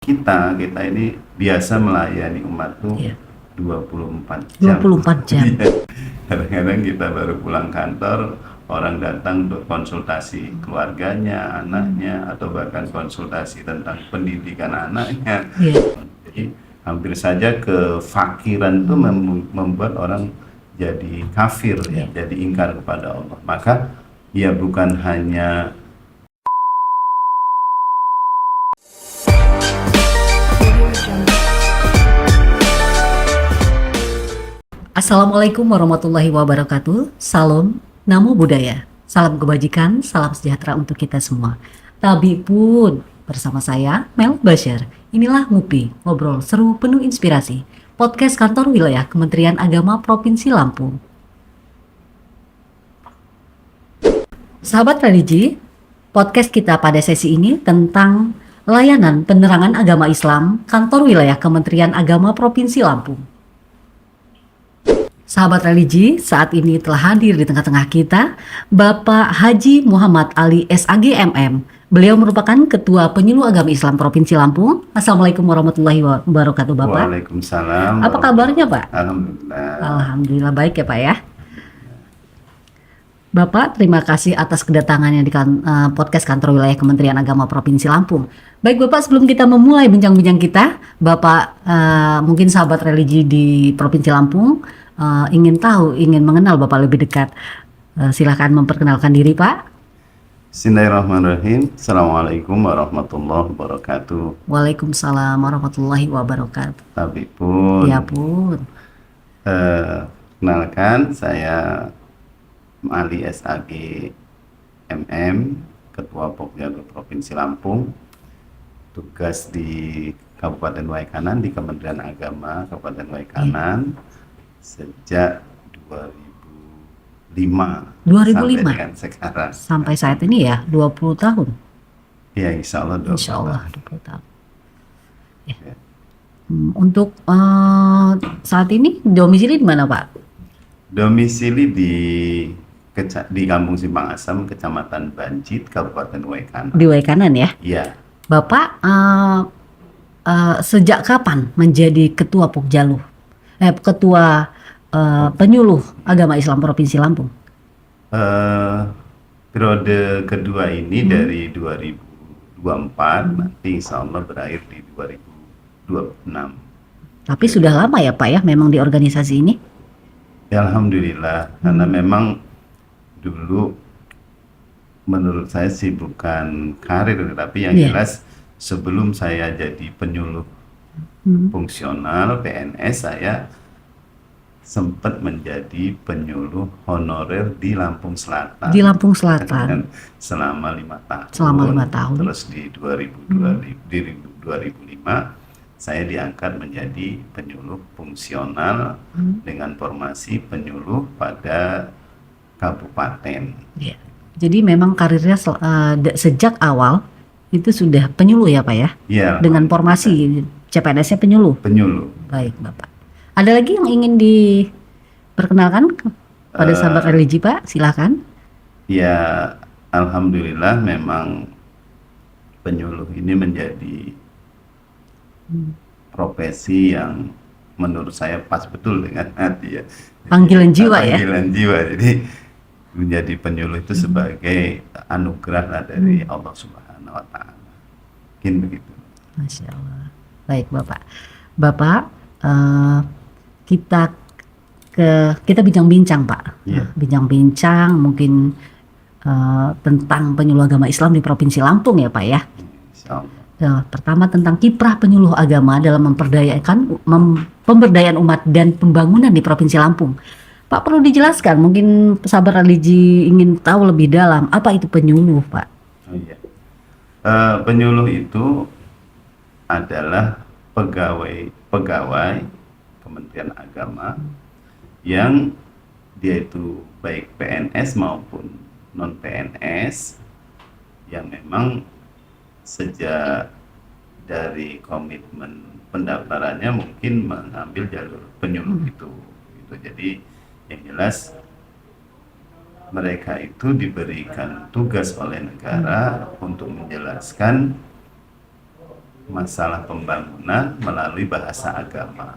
kita ini biasa melayani umat tuh Iya. 24 jam. 24 jam. Iya. Kadang-kadang kita baru pulang kantor, orang datang untuk konsultasi keluarganya, anaknya, atau bahkan konsultasi tentang pendidikan anaknya. Iya. Jadi hampir saja kefakiran itu membuat orang jadi kafir, ya, jadi ingkar kepada Allah. Maka ya bukan hanya Assalamualaikum warahmatullahi wabarakatuh. Salam, namo buddhaya. Salam kebajikan, salam sejahtera untuk kita semua. Tabi pun bersama saya Mel Bashar. Inilah Ngupi, ngobrol seru penuh inspirasi. Podcast kantor wilayah Kementerian Agama Provinsi Lampung. Sahabat religi, podcast kita pada sesi ini tentang layanan penerangan agama Islam kantor wilayah Kementerian Agama Provinsi Lampung. Sahabat religi, saat ini telah hadir di tengah-tengah kita Bapak Haji Muhammad Ali SAG MM. Beliau merupakan Ketua Penyuluh Agama Islam Provinsi Lampung. Assalamualaikum warahmatullahi wabarakatuh, Bapak. Waalaikumsalam. Apa kabarnya, Pak? Alhamdulillah. Alhamdulillah baik ya, Pak ya. Bapak, terima kasih atas kedatangannya di podcast kantor wilayah Kementerian Agama Provinsi Lampung. Baik Bapak, sebelum kita memulai bincang-bincang kita, Bapak mungkin sahabat religi di Provinsi Lampung ingin mengenal Bapak lebih dekat. Silakan memperkenalkan diri, Pak. Bismillahirrahmanirrahim. Assalamualaikum warahmatullahi wabarakatuh. Waalaikumsalam warahmatullahi wabarakatuh. Tapi pun, Ya pun. kenalkan saya Ali SAG MM, Ketua Pokjalu Provinsi Lampung, tugas di Kabupaten Waikanan, di Kementerian Agama Kabupaten Waikanan sejak 2005 sampai dengan sekarang. Sampai saat ini ya 20 tahun. Ya, insya Allah 20 Insya Allah tahun. 20 tahun. Ya. Untuk saat ini domisili di mana, Pak? Domisili di Kampung Simpang Asam, Kecamatan Banjit, Kabupaten Waikanan. Di Waikanan ya? Iya. Bapak sejak kapan menjadi Ketua Pokjalu? Ketua Penyuluh Agama Islam Provinsi Lampung? Periode kedua ini dari 2024, nanti insya Allah berakhir di 2026. Tapi sudah lama ya Pak ya memang di organisasi ini? Ya, alhamdulillah, karena memang dulu menurut saya sih bukan karir, tapi yang jelas sebelum saya jadi penyuluh fungsional PNS, saya sempat menjadi penyuluh honorer di Lampung Selatan. Di Lampung Selatan. Selama 5 tahun. Selama 5 tahun. Terus di 2005 saya diangkat menjadi penyuluh fungsional dengan formasi penyuluh pada kabupaten. Ya. Jadi memang karirnya sejak awal itu sudah penyuluh ya Pak ya? Ya. Dengan formasi CPNS-nya penyuluh. Penyuluh. Baik Bapak. Ada lagi yang ingin diperkenalkan pada sahabat religi Pak? Silakan. Ya, alhamdulillah memang penyuluh ini menjadi profesi yang menurut saya pas betul dengan hati ya. Panggilan jiwa ya. Panggilan jiwa. Jadi menjadi penyuluh itu sebagai anugerah lah dari Allah Subhanahu wa Ta'ala. Mungkin begitu. Masya Allah. Baik Bapak. Bapak, kita bincang-bincang Pak. Bincang-bincang mungkin tentang penyuluh agama Islam di Provinsi Lampung ya Pak ya. Insya Allah. Pertama tentang kiprah penyuluh agama dalam pemberdayaan umat dan pembangunan di Provinsi Lampung. Pak, perlu dijelaskan, mungkin sahabat religi ingin tahu lebih dalam apa itu penyuluh Pak. Oh iya. Penyuluh itu adalah pegawai Kementerian Agama yang dia itu baik PNS maupun non PNS yang memang sejak dari komitmen pendaftarannya mungkin mengambil jalur penyuluh itu. Jadi yang jelas mereka itu diberikan tugas oleh negara untuk menjelaskan masalah pembangunan melalui bahasa agama.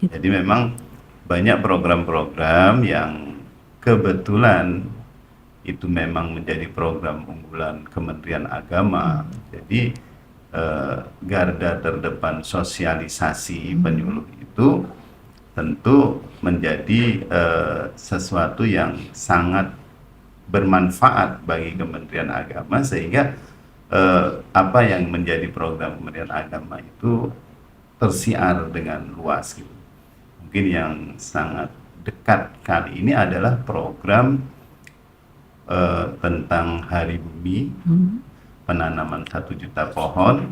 Jadi memang banyak program-program yang kebetulan itu memang menjadi program unggulan Kementerian Agama. Jadi garda terdepan sosialisasi penyuluh itu tentu menjadi sesuatu yang sangat bermanfaat bagi Kementerian Agama, sehingga apa yang menjadi program Kementerian Agama itu tersiar dengan luas gitu. Mungkin yang sangat dekat kali ini adalah program tentang Hari Bumi, penanaman 1 juta pohon.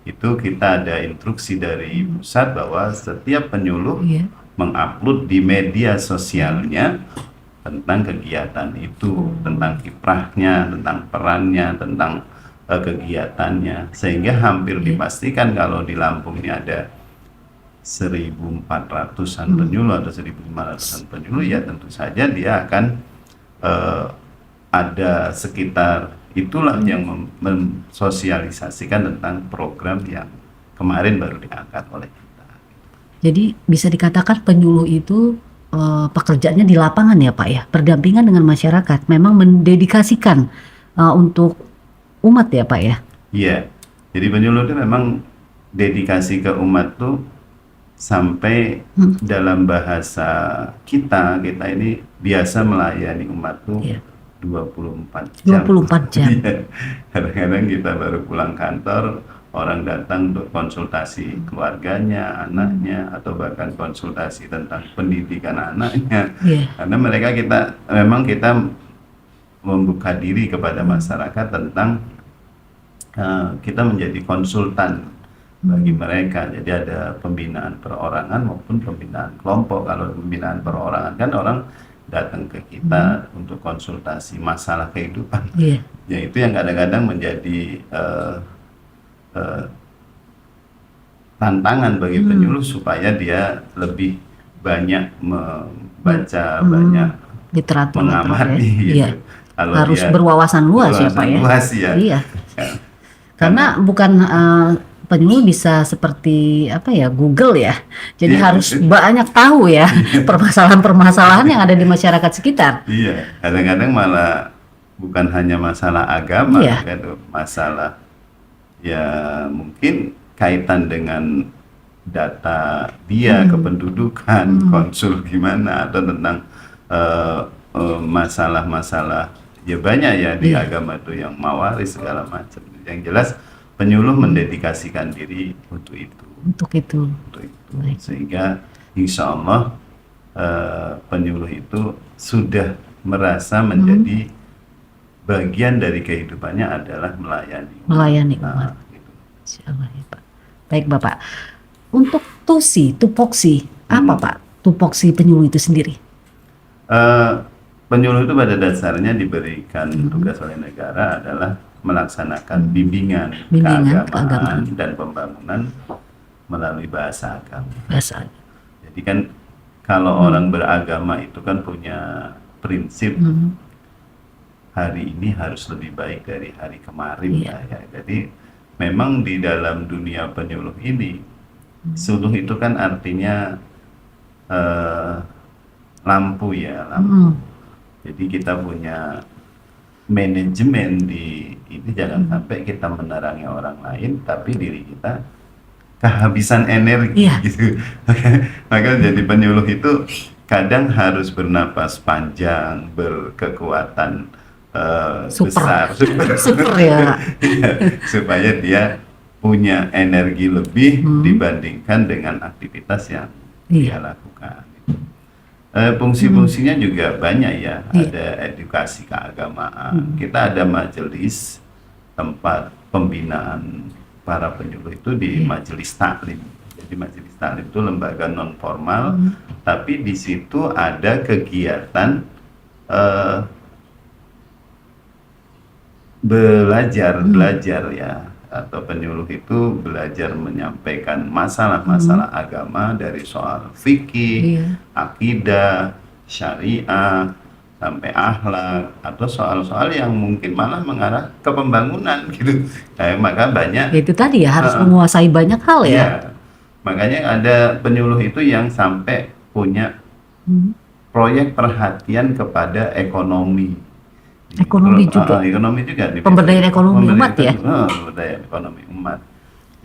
Itu kita ada instruksi dari pusat bahwa setiap penyuluh mengupload di media sosialnya tentang kegiatan itu, tentang kiprahnya, tentang perannya, tentang kegiatannya, sehingga hampir dipastikan kalau di Lampung ini ada 1.400-an penyuluh atau 1.500-an penyuluh, ya tentu saja dia akan ada sekitar itulah yang mensosialisasikan tentang program yang kemarin baru diangkat oleh kita. Jadi bisa dikatakan penyuluh itu pekerjaannya di lapangan ya Pak ya, berdampingan dengan masyarakat, memang mendedikasikan untuk umat ya Pak ya? Iya, jadi penyuluh itu memang dedikasi ke umat tuh sampai dalam bahasa kita ini biasa melayani umat tuh 24 jam. 24 jam. Kadang-kadang kita baru pulang kantor, orang datang untuk konsultasi keluarganya, anaknya, atau bahkan konsultasi tentang pendidikan anaknya. Karena memang kita membuka diri kepada masyarakat tentang kita menjadi konsultan bagi mereka. Jadi ada pembinaan perorangan maupun pembinaan kelompok. Kalau pembinaan perorangan kan orang datang ke kita untuk konsultasi masalah kehidupan. Ya itu yang kadang-kadang menjadi tantangan bagi penyuluh supaya dia lebih banyak membaca, banyak literatur, mengamati gitu. Kalau harus berwawasan luas ya Pak ya. Luas, ya. Iya. Karena bukan penyuluh bisa seperti apa ya, Google ya. Jadi harus banyak tahu ya permasalahan-permasalahan yang ada di masyarakat sekitar. Iya, kadang-kadang malah bukan hanya masalah agama, kan, masalah ya mungkin kaitan dengan data dia, kependudukan, konsul gimana, atau tentang masalah-masalah ya banyak ya di agama itu, yang mawaris segala macam. Yang jelas penyuluh mendedikasikan diri untuk itu. Sehingga insya Allah penyuluh itu sudah merasa menjadi bagian dari kehidupannya adalah melayani umat. Gitu. Insya Allah ya Pak. Baik Bapak, untuk tupoksi apa Pak tupoksi penyuluh itu sendiri? Penyuluh itu pada dasarnya diberikan tugas oleh negara adalah melaksanakan bimbingan keagamaan dan pembangunan melalui bahasa agama. Jadi kan kalau orang beragama itu kan punya prinsip hari ini harus lebih baik dari hari kemarin ya. Jadi memang di dalam dunia penyuluh ini, suluh itu kan artinya lampu ya, lampu. Jadi kita punya manajemen di ini, jangan sampai kita menerangi orang lain tapi diri kita kehabisan energi gitu. Maka jadi penyuluh itu kadang harus bernapas panjang, berkekuatan besar super ya. Supaya dia punya energi lebih dibandingkan dengan aktivitas yang dia lakukan. Fungsi-fungsinya juga banyak ya. Ada edukasi keagamaan, kita ada majelis, tempat pembinaan para penyuluh itu di majelis taklim. Jadi majelis taklim itu lembaga non formal, tapi di situ ada kegiatan belajar ya, atau penyuluh itu belajar menyampaikan masalah-masalah agama dari soal fikih, akidah, syariah, sampai akhlak atau soal-soal yang mungkin malah mengarah ke pembangunan gitu. Maka banyak Itu tadi ya harus Heeh. menguasai banyak hal ya. Iya, makanya ada penyuluh itu yang sampai punya Hmm. proyek perhatian kepada ekonomi. Ekonomi juga. Ekonomi juga di Pemberdayaan ekonomi umat ya. Pemberdayaan ekonomi umat.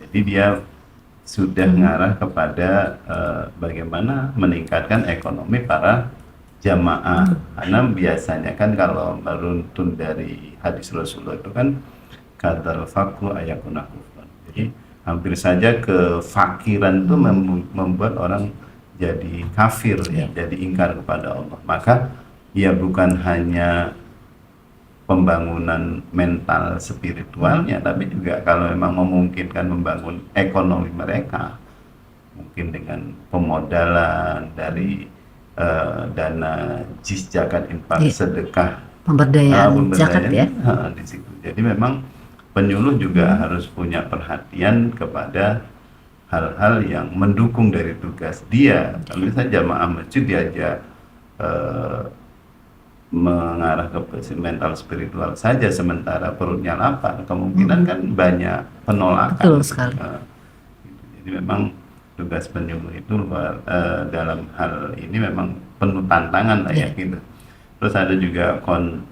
Jadi dia sudah Hmm. mengarah kepada bagaimana meningkatkan ekonomi para jamaah. Karena biasanya kan kalau meruntun dari hadis Rasulullah itu kan kadal fakru ayakuna kufran. Jadi hampir saja kefakiran itu membuat orang jadi kafir ya, jadi ingkar kepada Allah. Maka ya bukan hanya pembangunan mental spiritualnya, tapi juga kalau memang memungkinkan membangun ekonomi mereka, mungkin dengan pemodalan dari dana jis zakat infak Iya. sedekah Pemberdayaan zakat ya. di situ. Jadi memang penyuluh juga harus punya perhatian kepada hal-hal yang mendukung dari tugas dia. Kalau misalnya jamaah masjid diajak mengarah ke mental spiritual saja sementara perutnya lapar, kemungkinan kan banyak penolakan. Betul sekali. Jadi memang tugas penyuluh itu dalam hal ini memang penuh tantangan lah ya gitu. Terus ada juga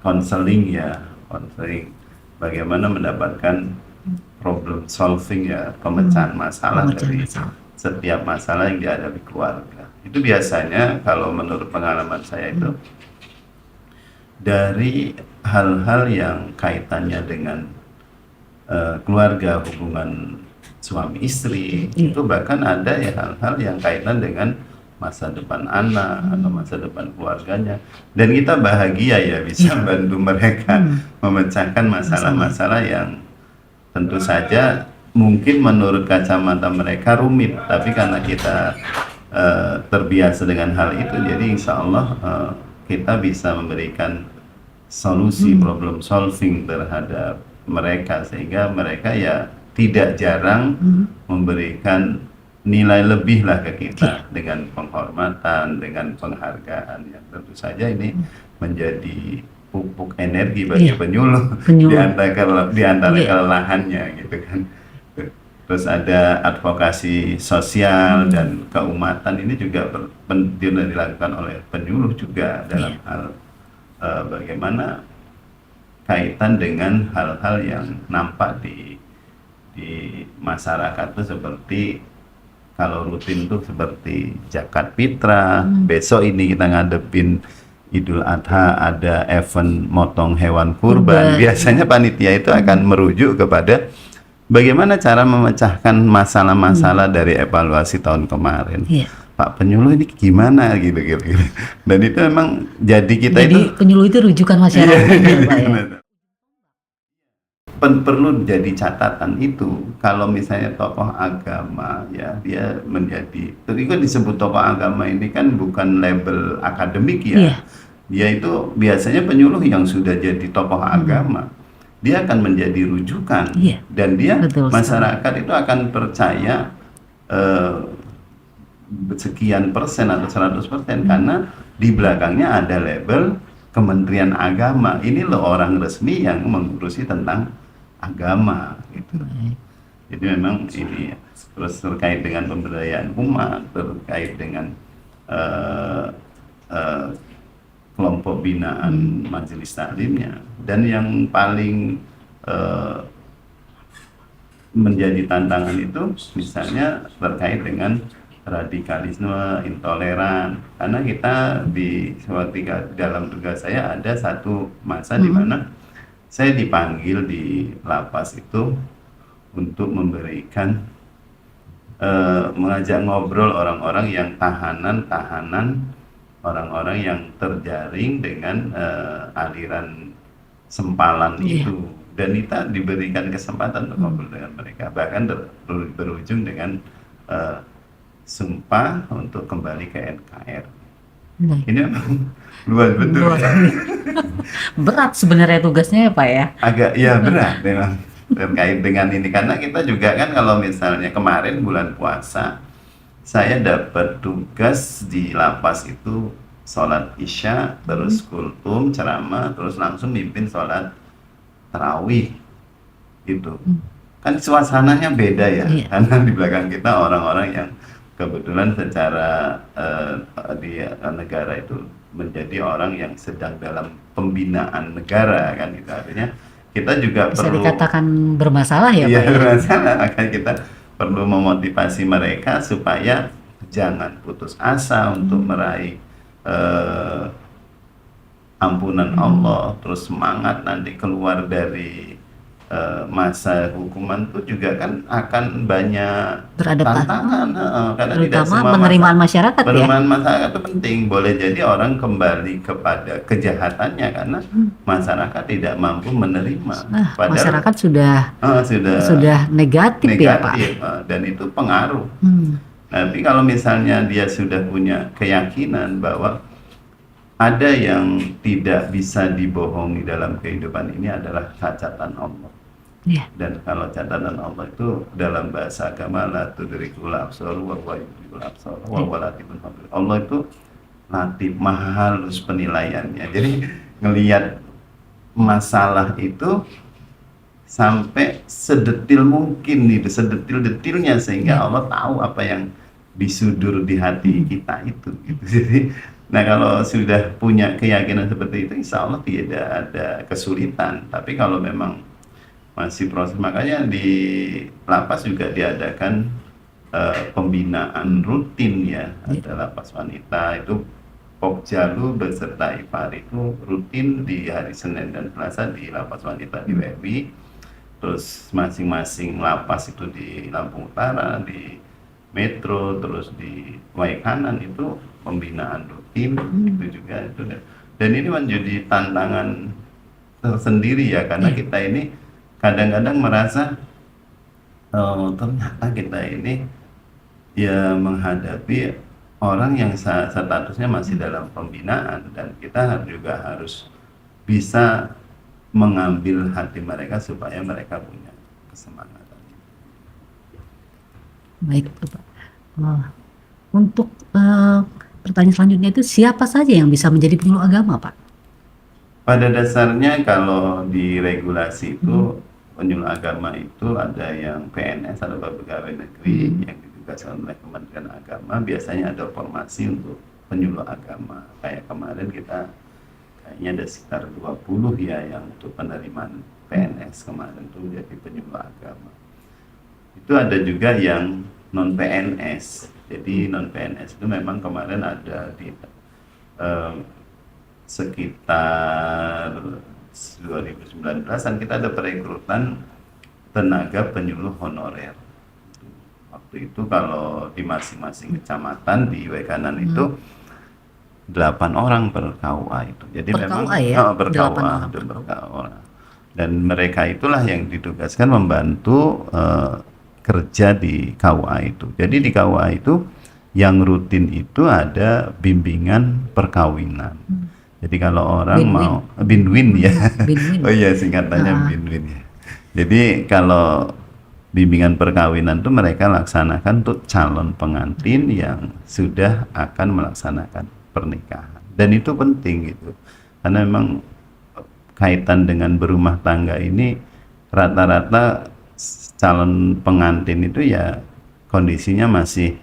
konseling ya, konseling bagaimana mendapatkan problem solving ya, pemecahan masalah dari setiap masalah yang dihadapi keluarga. Itu biasanya kalau menurut pengalaman saya itu dari hal-hal yang kaitannya dengan keluarga, hubungan suami istri, itu bahkan ada ya hal-hal yang kaitan dengan masa depan anak atau masa depan keluarganya, dan kita bahagia ya bisa bantu mereka memecahkan masalah-masalah yang tentu saja mungkin menurut kacamata mereka rumit, tapi karena kita terbiasa dengan hal itu, jadi insya Allah kita bisa memberikan solusi problem solving terhadap mereka, sehingga mereka ya tidak jarang memberikan nilai lebih lah ke kita dengan penghormatan, dengan penghargaan yang tentu saja ini menjadi pupuk energi bagi penyuluh di antara kelelahannya gitu kan. Terus ada advokasi sosial dan keumatan, ini juga dilakukan oleh penyuluh juga dalam hal bagaimana kaitan dengan hal-hal yang nampak di masyarakat itu, seperti kalau rutin tuh seperti zakat fitrah, besok ini kita ngadepin Idul Adha, ada event motong hewan kurban. Biasanya panitia itu akan merujuk kepada bagaimana cara memecahkan masalah-masalah dari evaluasi tahun kemarin. Pak penyuluh ini gimana gitu. Dan itu memang jadi kita jadi penyuluh itu rujukan masyarakat ya, Pak ya. Perlu jadi catatan itu, kalau misalnya tokoh agama ya dia menjadi, itu disebut tokoh agama ini kan bukan label akademik ya. Dia itu biasanya penyuluh yang sudah jadi tokoh agama, dia akan menjadi rujukan, dan dia masyarakat itu akan percaya sekian persen atau 100% karena di belakangnya ada label Kementerian Agama, ini loh orang resmi yang mengurusi tentang agama gitu. Jadi memang ini terus terkait dengan pemberdayaan umat, terkait dengan kelompok binaan majelis taklimnya, dan yang paling menjadi tantangan itu misalnya terkait dengan radikalisme, intoleran, karena kita dalam tugas saya ada satu masa di mana saya dipanggil di lapas itu untuk memberikan mengajak ngobrol orang-orang yang tahanan orang-orang yang terjaring dengan aliran sempalan itu, dan kita diberikan kesempatan untuk ngobrol dengan mereka, bahkan berujung dengan sumpah untuk kembali ke NKRI. Ini memang luas betul. Berat sebenarnya tugasnya ya Pak ya. Agak ya berat memang terkait dengan ini, karena kita juga kan kalau misalnya kemarin bulan puasa saya dapat tugas di lapas itu sholat isya, terus kultum, ceramah, terus langsung mimpin sholat tarawih gitu. Kan suasananya beda ya, Iya. karena di belakang kita orang-orang yang kebetulan secara di negara itu menjadi orang yang sedang dalam pembinaan negara kan gitu. Artinya kita juga Bisa perlu dikatakan bermasalah ya iya Pak ya? masalah, maka kita perlu memotivasi mereka supaya jangan putus asa untuk meraih eh, ampunan Allah, terus semangat nanti keluar dari masa hukuman itu juga kan akan banyak Beradaptasi. tantangan, karena tidak Terutama semua penerimaan masyarakat ya. penerimaan masyarakat itu penting. Boleh jadi orang kembali kepada kejahatannya karena masyarakat tidak mampu menerima. Nah, Padahal masyarakat sudah sudah negatif ya Pak. negatif, dan itu pengaruh. Hmm. Tapi kalau misalnya dia sudah punya keyakinan bahwa ada yang tidak bisa dibohongi dalam kehidupan ini adalah catatan Allah. Iya. Dan kalau catatan Allah itu dalam bahasa agama la tudrikul absar wa huwa yudrikul absar wa huwa latiful khabir. Allah itu latif, maha halus penilaiannya. Jadi ngelihat masalah itu sampai sedetil mungkin itu, sedetil-detilnya sehingga Allah tahu apa yang disudur di hati kita itu gitu. Jadi nah kalau sudah punya keyakinan seperti itu insya Allah tidak ada kesulitan. Tapi kalau memang masih proses, makanya di lapas juga diadakan pembinaan rutin ya. Ada lapas wanita itu Pokjalu beserta Ifar itu rutin di hari Senin dan Selasa di lapas wanita di WWI. Terus masing-masing lapas itu di Lampung Utara, di Metro, terus di Waikanan itu pembinaan rutin itu juga itu. Dan ini menjadi tantangan tersendiri ya karena kita ini kadang-kadang merasa ternyata kita ini ya menghadapi orang yang statusnya masih dalam pembinaan dan kita juga harus bisa mengambil hati mereka supaya mereka punya kesemangatan. Baik Pak. Untuk pertanyaan selanjutnya itu siapa saja yang bisa menjadi penyuluh agama Pak? Pada dasarnya kalau di regulasi itu penyuluh agama itu ada yang PNS atau pegawai negeri yang ditugaskan oleh Kementerian Agama, biasanya ada formasi untuk penyuluh agama. Kayak kemarin kita kayaknya ada sekitar 20 ya yang untuk penerimaan PNS kemarin tuh jadi penyuluh agama. Itu ada juga yang non PNS. Jadi non PNS itu memang kemarin ada di sekitar 2019-an kita ada perekrutan tenaga penyuluh honorer. Waktu itu kalau di masing-masing kecamatan di Waikanan itu 8 orang per KUA itu. Jadi Per memang KUA ya? per 8 KUA, orang itu per KUA. Dan mereka itulah yang ditugaskan membantu kerja di KUA itu. Jadi di KUA itu yang rutin itu ada bimbingan perkawinan. Jadi kalau orang mau binwin ya. Binwin. Oh iya singkatannya binwin ya. Jadi kalau bimbingan perkawinan itu mereka laksanakan untuk calon pengantin yang sudah akan melaksanakan pernikahan. Dan itu penting gitu. Karena memang kaitan dengan berumah tangga ini rata-rata calon pengantin itu ya kondisinya masih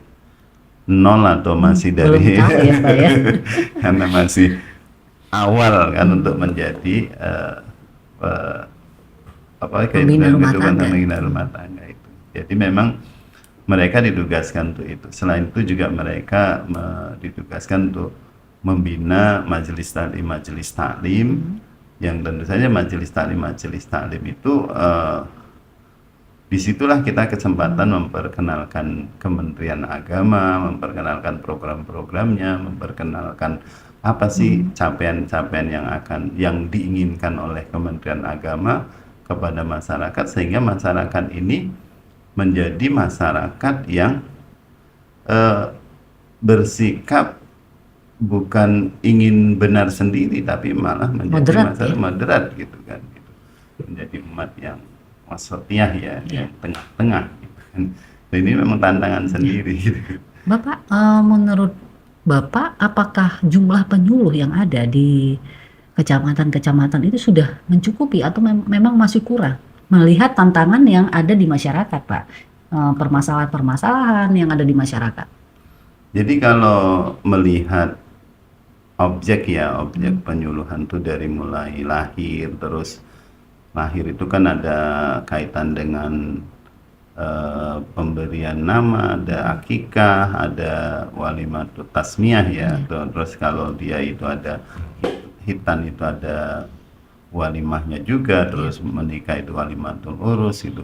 nol atau masih dari Belum tahu ya Pak ya. karena masih awal kan untuk menjadi Pembina rumah tangga. pembina rumah tangga itu. Jadi memang mereka ditugaskan untuk itu. Selain itu juga mereka ditugaskan untuk membina majelis taklim yang tentu saja majelis taklim itu disitulah kita kesempatan memperkenalkan Kementerian Agama, memperkenalkan program-programnya, memperkenalkan apa sih capaian-capaian yang diinginkan oleh Kementerian Agama kepada masyarakat sehingga masyarakat ini menjadi masyarakat yang bersikap bukan ingin benar sendiri tapi malah menjadi masyarakat moderat gitu kan gitu. Menjadi umat yang wasatiyah ya, yang tengah-tengah gitu kan. Dan ini memang tantangan sendiri gitu. Bapak menurut Bapak, apakah jumlah penyuluh yang ada di kecamatan-kecamatan itu sudah mencukupi atau memang masih kurang? Melihat tantangan yang ada di masyarakat, Pak. Permasalahan-permasalahan yang ada di masyarakat. Jadi kalau melihat objek penyuluhan tuh dari mulai lahir, terus lahir itu kan ada kaitan dengan pemberian nama, ada akikah, ada walimatul tasmiyah ya. Terus kalau dia itu ada hitan itu ada walimahnya juga, terus menikah itu walimatul urus itu.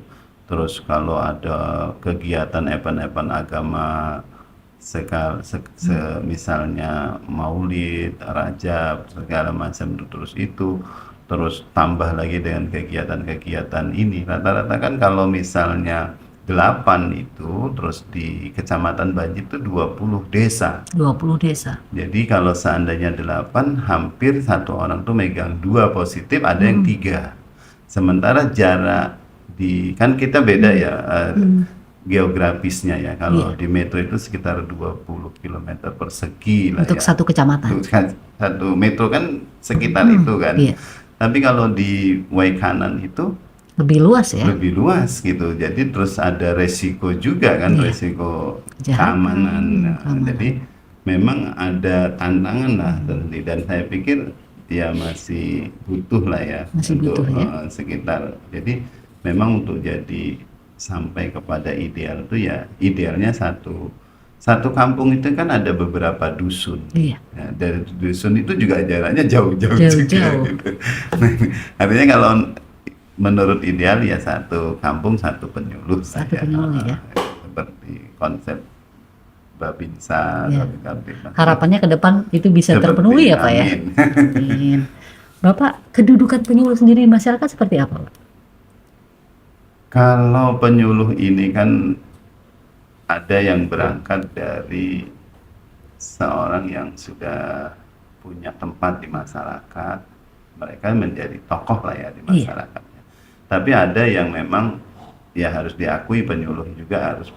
Terus kalau ada kegiatan event-event agama misalnya maulid, rajab, segala macam terus tambah lagi dengan kegiatan-kegiatan ini. Rata-rata kan kalau misalnya 8 itu, terus di Kecamatan Banjir itu 20 desa. 20 desa. Jadi kalau seandainya 8, hampir satu orang tuh megang 2 positif, ada yang 3. Sementara jarak kan kita beda ya geografisnya ya. Kalau di metro itu sekitar 20 km persegi lah Untuk ya. satu kecamatan. Satu metro kan sekitar itu kan. Tapi kalau di Waikanan itu lebih luas ya. Lebih luas gitu. Jadi terus ada resiko juga kan, resiko keamanan. Jadi memang ada tantangan lah, dan saya pikir ya masih butuh lah ya untuk sekitar. Jadi memang untuk jadi sampai kepada ideal itu ya idealnya satu kampung itu kan ada beberapa dusun. Ya, dari dusun itu juga jaraknya jauh-jauh juga gitu. Artinya kalau menurut ideal ya satu kampung satu penyuluh saja. Ya. Seperti konsep Babinsa. Harapannya ke depan itu bisa terpenuhi ya Pak ya. Amin. Bapak, kedudukan penyuluh sendiri di masyarakat seperti apa Pak? Kalau penyuluh ini kan ada yang berangkat dari seorang yang sudah punya tempat di masyarakat, mereka menjadi tokoh lah ya di masyarakatnya. Tapi ada yang memang ya harus diakui penyuluh juga harus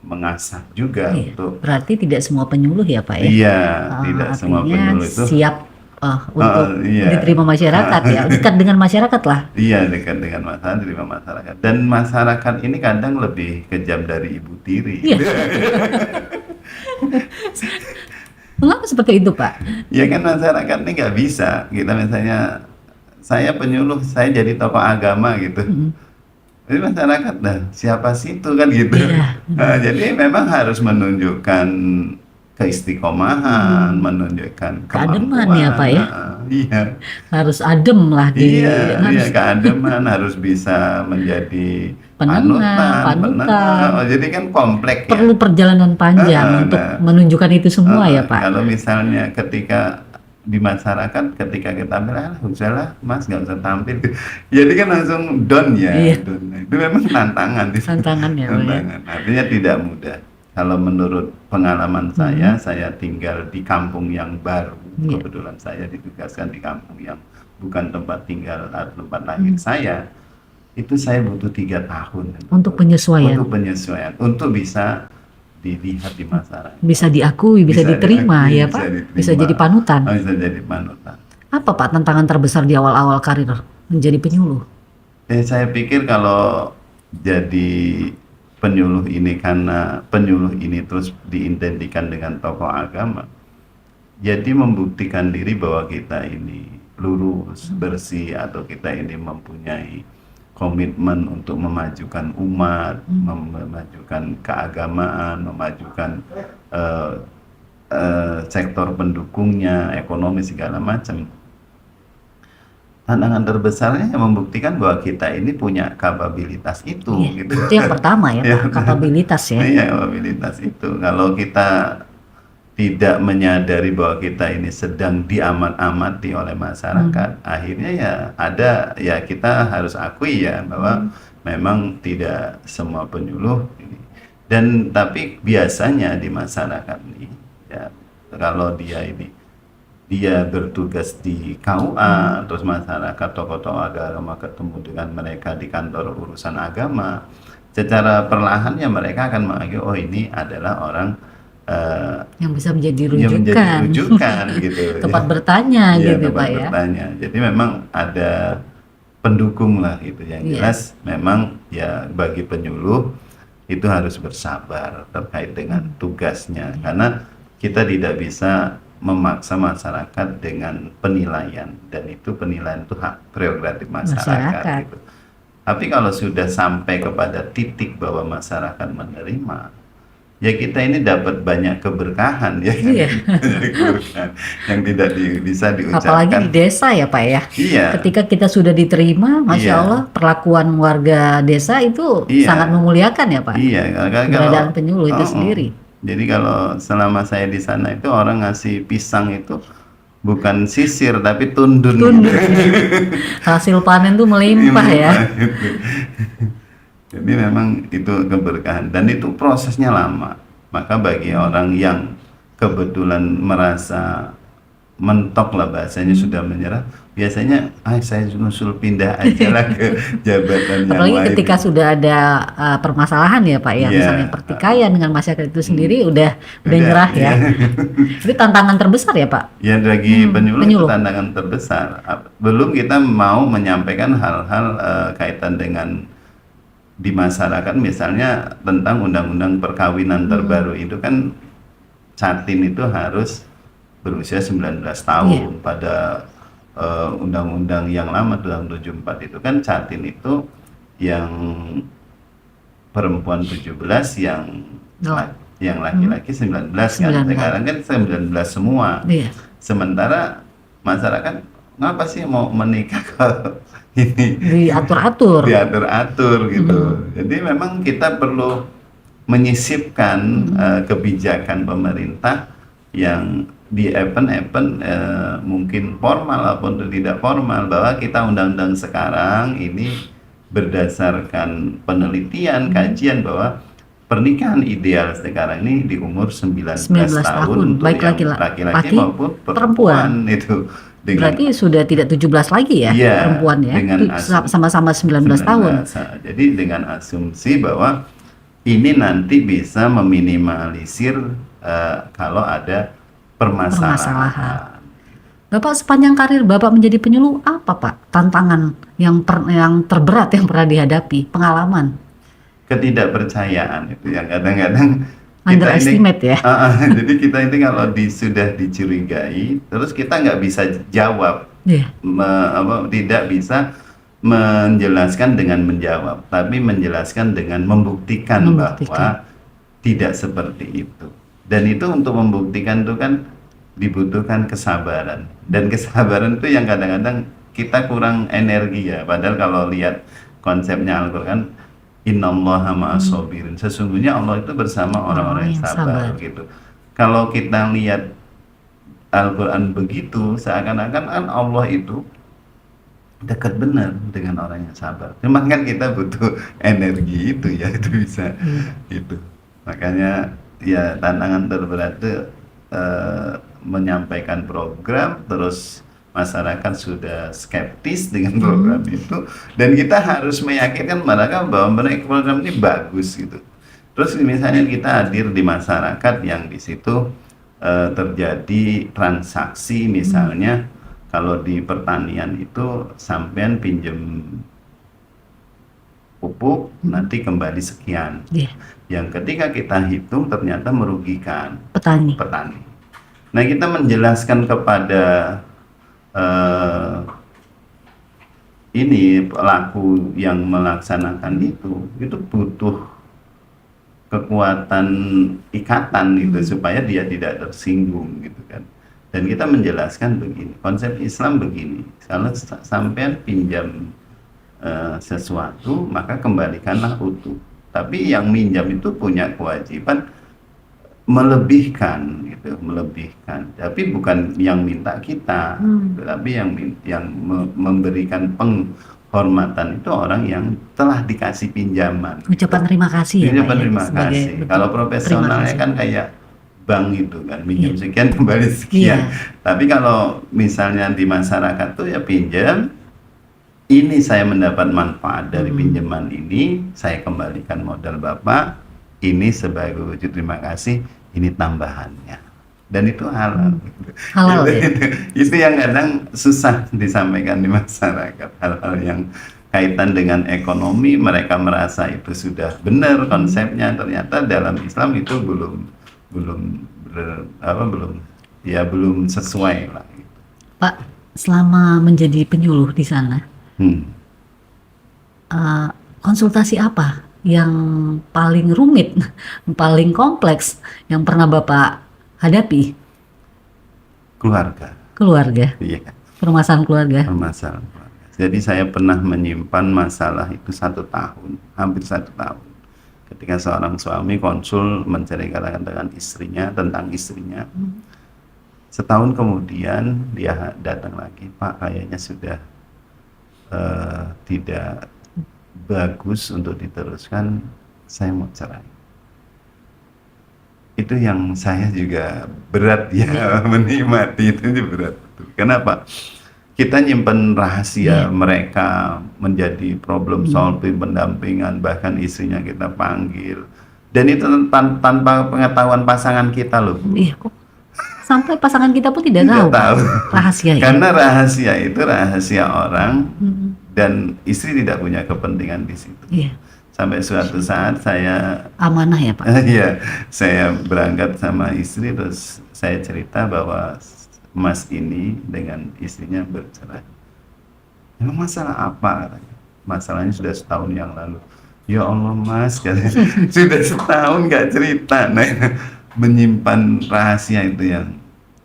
mengasah juga untuk. Berarti tidak semua penyuluh ya Pak ya? Iya, tidak semua penyuluh itu siap untuk diterima masyarakat ya, dekat dengan masyarakat lah. Iya, dekat dengan masyarakat, diterima masyarakat. Dan masyarakat ini kadang lebih kejam dari ibu tiri. Mengapa seperti itu Pak? Ya kan masyarakat ini nggak bisa. Kita misalnya, saya penyuluh, saya jadi tokoh agama gitu. Jadi masyarakat, siapa sih itu kan gitu. Jadi memang harus menunjukkan keistiqomahan, menunjukkan keademan ya Pak ya. Iya. Harus adem lah Iya, keademan harus bisa menjadi panutan. Jadi kan kompleks. Perlu perjalanan panjang untuk menunjukkan itu semua ya Pak. Kalau misalnya ketika di masyarakat ketika kita bilang udahlah Mas nggak usah tampil, jadi kan langsung down ya. Itu memang tantangan. Tantangannya. Artinya tidak mudah. Kalau menurut pengalaman saya tinggal di kampung yang baru. Kebetulan saya ditugaskan di kampung yang bukan tempat tinggal atau tempat lahir saya. Itu saya butuh 3 tahun untuk penyesuaian. Untuk bisa dilihat di masyarakat. Bisa diakui, bisa diterima ya Pak. Bisa jadi panutan. Bisa jadi panutan. Apa Pak tantangan terbesar di awal-awal karir menjadi penyuluh? Saya pikir kalau jadi penyuluh ini, karena penyuluh ini terus diidentikan dengan tokoh agama, jadi membuktikan diri bahwa kita ini lurus, bersih, atau kita ini mempunyai komitmen untuk memajukan umat, memajukan keagamaan, memajukan sektor pendukungnya, ekonomi segala macam. Tantangan terbesarnya yang membuktikan bahwa kita ini punya kapabilitas itu. Gitu. Itu yang pertama ya, kapabilitas ya. Iya, kapabilitas itu. Kalau kita tidak menyadari bahwa kita ini sedang diamat-amati oleh masyarakat, akhirnya ya kita harus akui ya bahwa memang tidak semua penyuluh ini. Tapi biasanya di masyarakat ini ya, kalau dia bertugas di KUA, terus masyarakat tokoh-tokoh agama ketemu dengan mereka di kantor urusan agama, secara perlahan ya mereka akan menganggap oh ini adalah orang yang bisa menjadi yang menjadi rujukan, rujukan gitu tempat ya. bertanya Iya, gitu tempat Pak ya. bertanya. Jadi memang ada pendukung lah gitu. Yang Iya, jelas memang ya bagi penyuluh itu harus bersabar terkait dengan tugasnya, karena kita tidak bisa memaksa masyarakat dengan penilaian, dan itu penilaian itu hak prerogatif masyarakat masyarakat. gitu. Tapi kalau sudah sampai kepada titik bahwa masyarakat menerima, ya kita ini dapat banyak keberkahan ya kan. Iya. Banyak keberkahan yang tidak bisa Apalagi di diucapkan. desa ya Pak ya. Iya, Ketika kita sudah diterima, Masya iya, Allah, perlakuan warga desa itu sangat iya, memuliakan ya Pak. iya. Kalau Keberadaan penyuluh itu sendiri. jadi kalau selama saya di sana itu orang ngasih pisang itu bukan sisir tapi tundun Tunduk. gitu. Hasil panen tuh melimpah ya. Gitu. Jadi memang itu keberkahan, dan itu prosesnya lama. Maka bagi orang yang kebetulan merasa mentok lah bahasanya, sudah menyerah, biasanya saya usul pindah aja lah ke jabatan yang Apalagi lain. ketika sudah ada permasalahan ya Pak ya, Iya, misalnya pertikaian dengan masyarakat itu sendiri udah udah, nyerah ya. iya. Itu tantangan terbesar ya Pak. Ya bagi penyuluh itu penyuluh. tantangan terbesar. Belum kita mau menyampaikan hal-hal kaitan dengan di masyarakat, misalnya tentang undang-undang perkawinan terbaru itu kan Catin itu harus berusia 19 tahun. Pada undang-undang yang lama tahun 74 itu kan Catin itu yang perempuan 17, yang laki-laki 19 kan. 19. Sekarang kan 19 semua. Iya. Sementara masyarakat ngapa sih mau menikah kalau ini Diatur-atur. diatur-atur gitu. Jadi memang kita perlu menyisipkan kebijakan pemerintah yang di event-event mungkin formal ataupun tidak formal, bahwa kita undang-undang sekarang ini berdasarkan penelitian, kajian bahwa pernikahan ideal sekarang ini di umur 19 tahun untuk baik yang laki-laki laki-laki maupun perempuan itu. Berarti sudah tidak 17 lagi ya Iya, perempuan ya. dengan Sama-sama 19 tahun. Jadi dengan asumsi bahwa ini nanti bisa meminimalisir kalau ada permasalahan. Bapak sepanjang karir Bapak menjadi penyuluh, apa Pak tantangan yang terberat yang pernah dihadapi, pengalaman? Ketidakpercayaan itu yang kadang-kadang kita ini, Underestimate ya. jadi kita ini kalau sudah dicurigai, terus kita nggak bisa jawab, Iya. tidak bisa menjelaskan dengan menjawab, tapi menjelaskan dengan membuktikan bahwa tidak seperti itu. Dan itu untuk membuktikan itu kan dibutuhkan kesabaran, dan kesabaran itu yang kadang-kadang kita kurang energi ya. Padahal kalau lihat konsepnya Al-Quran, innallaha ma'as-sabirin, sesungguhnya Allah itu bersama orang-orang yang sabar gitu. Kalau kita lihat Al-Quran begitu, seakan-akan kan Allah itu dekat benar dengan orang yang sabar. Cuman kan kita butuh energi itu ya, itu bisa itu. Makanya ya tantangan terberat itu menyampaikan program, terus masyarakat sudah skeptis dengan program itu, dan kita harus meyakinkan mereka bahwa mereka program ini bagus gitu. Terus misalnya kita hadir di masyarakat yang di situ terjadi transaksi, misalnya kalau di pertanian itu sampean pinjem pupuk nanti kembali sekian. Yang ketika kita hitung ternyata merugikan petani. Nah, kita menjelaskan kepada ini pelaku yang melaksanakan itu butuh kekuatan ikatan gitu supaya dia tidak tersinggung gitu kan. Dan kita menjelaskan begini, konsep Islam begini, kalau sampean pinjam sesuatu maka kembalikanlah utuh. Tapi yang minjam itu punya kewajiban melebihkan gitu, melebihkan. Tapi bukan yang minta kita, tapi yang memberikan penghormatan itu orang yang telah dikasih pinjaman. Ucapan terima kasih ya. Ucapan terima kasih. Kalau profesionalnya kan kayak bank itu kan, minjem sekian kembali sekian. Tapi kalau misalnya di masyarakat tuh ya pinjam, ini saya mendapat manfaat dari pinjaman ini, saya kembalikan modal Bapak, ini sebagai wujud terima kasih, ini tambahannya. Dan itu halal. Halal ya. Itu yang kadang susah disampaikan di masyarakat. Hal-hal yang kaitan dengan ekonomi, mereka merasa itu sudah benar konsepnya. Ternyata dalam Islam itu belum belum sesuai lah. Pak, selama menjadi penyuluh di sana, Hmm. konsultasi apa yang paling rumit, paling kompleks yang pernah Bapak hadapi? Keluarga, Keluarga, iya, permasalahan keluarga. permasalahan keluarga. Jadi saya pernah menyimpan masalah itu 1 tahun, hampir 1 tahun. Ketika seorang suami konsul menceritakan dengan istrinya tentang istrinya, setahun kemudian dia datang lagi, Pak, kayaknya sudah tidak bagus untuk diteruskan, saya mau cerai. Itu yang saya juga berat ya menikmati, itu berat. Kenapa? Kita nyimpen rahasia mereka, menjadi problem solving, pendampingan, bahkan istrinya kita panggil, dan itu tanpa pengetahuan pasangan kita loh, Bu. Iya, kok sampai pasangan kita pun tidak Tidak tahu, Pak, tahu. rahasia ini. Karena rahasia itu rahasia orang, dan istri tidak punya kepentingan di situ. Iya, Sampai suatu saat saya amanah ya Pak. ya, saya berangkat sama istri, terus saya cerita bahwa Mas ini dengan istrinya bercerai. Emang masalah apa, katanya? Masalahnya sudah setahun yang lalu. Ya Allah Mas, katanya, sudah setahun nggak cerita. Nah, menyimpan rahasia itu yang,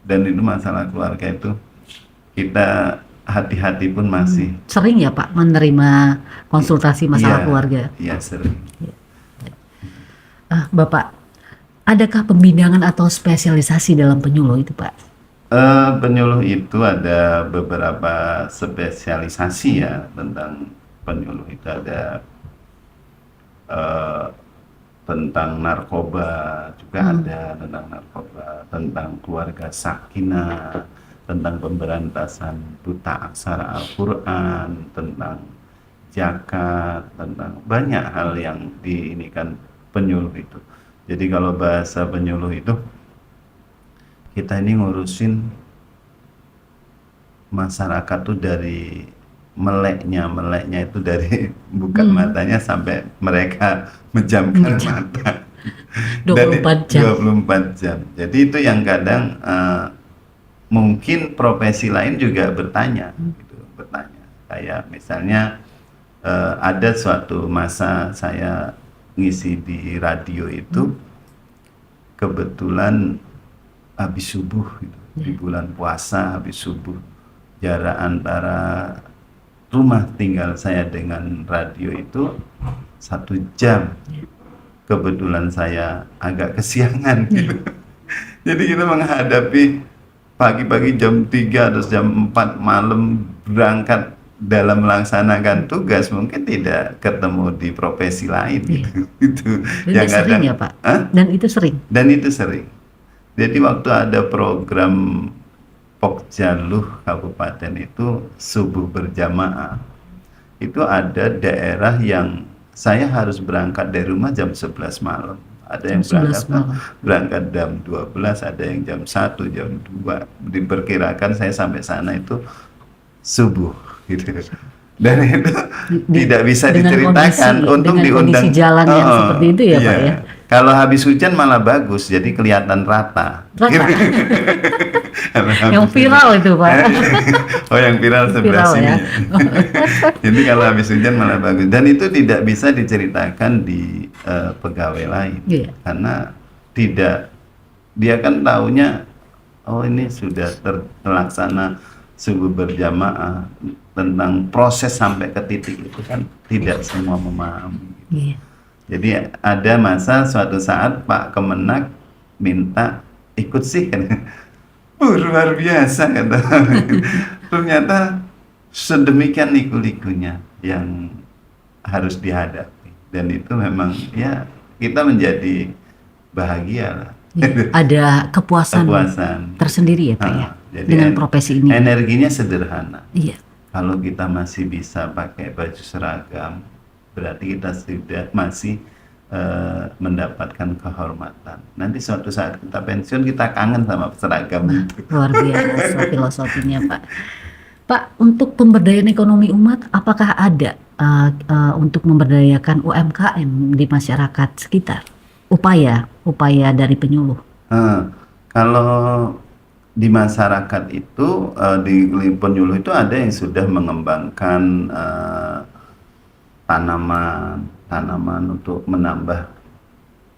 dan itu masalah keluarga itu kita hati-hati pun masih. Sering ya Pak menerima konsultasi masalah Iya, keluarga? Iya, sering. Bapak, adakah pembinaan atau spesialisasi dalam penyuluh itu Pak? Penyuluh itu ada beberapa spesialisasi ya tentang penyuluh. Itu ada tentang narkoba juga ada, tentang narkoba, tentang keluarga sakinah, tentang pemberantasan buta aksara Al-Quran, tentang zakat, tentang banyak hal yang diinikan penyuluh itu. Jadi kalau bahasa penyuluh itu, kita ini ngurusin masyarakat tuh dari meleknya itu dari buka matanya sampai mereka menjamkan mata. 24 jam. 24 jam. Jadi itu yang kadang mungkin profesi lain juga bertanya, gitu, bertanya. Kayak misalnya ada suatu masa saya ngisi di radio itu, kebetulan habis subuh gitu, di bulan puasa habis subuh, jarak antara rumah tinggal saya dengan radio itu 1 jam. Kebetulan saya agak kesiangan gitu. Jadi kita menghadapi pagi-pagi jam 3 atau jam 4 malam berangkat dalam melaksanakan tugas, mungkin tidak ketemu di profesi lain gitu. Itu Dan yang itu sering kadang, ya Pak? Dan itu sering? dan itu sering. Jadi waktu ada program Pokjaluh Kabupaten itu subuh berjamaah, itu ada daerah yang saya harus berangkat dari rumah jam 11 malam. Ada yang Jam 11 berangkat jam 12, ada yang jam 1, jam 2. Diperkirakan saya sampai sana itu subuh gitu. Dan itu tidak bisa dengan diceritakan. kondisi- Untung dengan diundang. kondisi jalan yang seperti itu ya, Pak, ya? Kalau habis hujan malah bagus, jadi kelihatan rata. Rata. Yang viral itu Pak. Oh, yang viral sebelah Viral, sini. ya. Jadi kalau habis hujan malah bagus. Dan itu tidak bisa diceritakan di pegawai lain. Iya. Karena tidak, dia kan taunya, oh ini sudah terlaksana subuh berjamaah, tentang proses sampai ke titik itu kan tidak semua memahami. Iya. Jadi ada masa suatu saat Pak Kemenak minta ikut sih kan. Luar biasa kata. Ternyata sedemikian liku-likunya yang harus dihadapi, dan itu memang ya kita menjadi bahagia lah. Iya. Ada kepuasan tersendiri ya Pak ya, Jadi dengan profesi ini. energinya sederhana. Iya. Kalau kita masih bisa pakai baju seragam, berarti kita sudah masih mendapatkan kehormatan. Nanti suatu saat kita pensiun kita kangen sama seragam itu. Luar biasa filosofinya, Pak. Pak, untuk pemberdayaan ekonomi umat, apakah ada untuk memberdayakan UMKM di masyarakat sekitar? Upaya dari penyuluh. Kalau di masyarakat itu di penyuluh itu ada yang sudah mengembangkan tanaman untuk menambah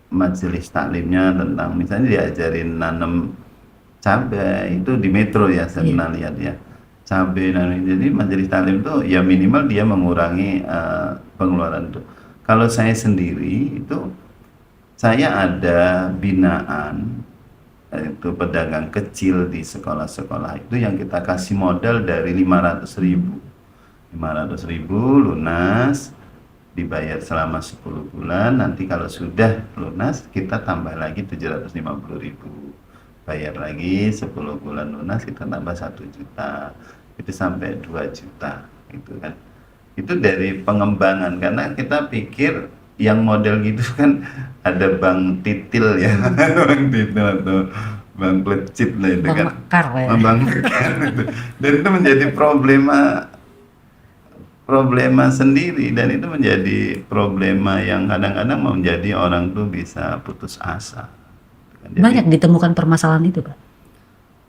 majelis taklimnya, tentang misalnya diajarin nanam cabai itu di metro ya, saya pernah lihat ya, cabai. Jadi majelis taklim itu ya minimal dia mengurangi pengeluaran itu. Kalau saya sendiri itu saya ada binaan itu pedagang kecil di sekolah-sekolah itu yang kita kasih modal dari 500.000 lunas, dibayar selama 10 bulan, nanti kalau sudah lunas kita tambah lagi 750.000, bayar lagi 10 bulan lunas kita tambah 1 juta, itu sampai 2 juta gitu kan. Itu dari pengembangan, karena kita pikir yang model gitu kan ada bank titil ya, bank titil atau bank plecit lah itu Bang kan, Mekar ya. bank mekar itu. Dan itu menjadi problema sendiri, dan itu menjadi problema yang kadang-kadang menjadi orang tuh bisa putus asa. Jadi, Banyak ditemukan permasalahan itu, Pak.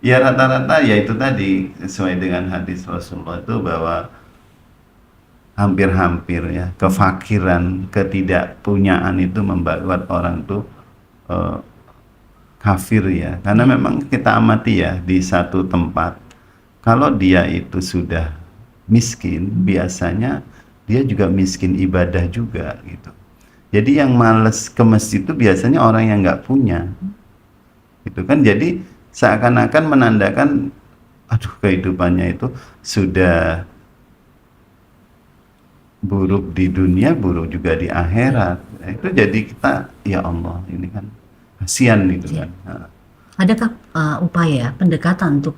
ya rata-rata ya itu tadi sesuai dengan hadis Rasulullah itu bahwa hampir-hampir ya kefakiran, ketidakpunyaan itu membuat orang tuh kafir ya. Karena memang kita amati ya di satu tempat, kalau dia itu sudah miskin, biasanya dia juga miskin ibadah juga gitu. Jadi yang males ke masjid itu biasanya orang yang nggak punya, gitu kan. Jadi seakan-akan menandakan, aduh kehidupannya itu sudah buruk di dunia, buruk juga di akhirat. Itu jadi kita, ya Allah ini kan kasihan gitu kan. Adakah upaya pendekatan untuk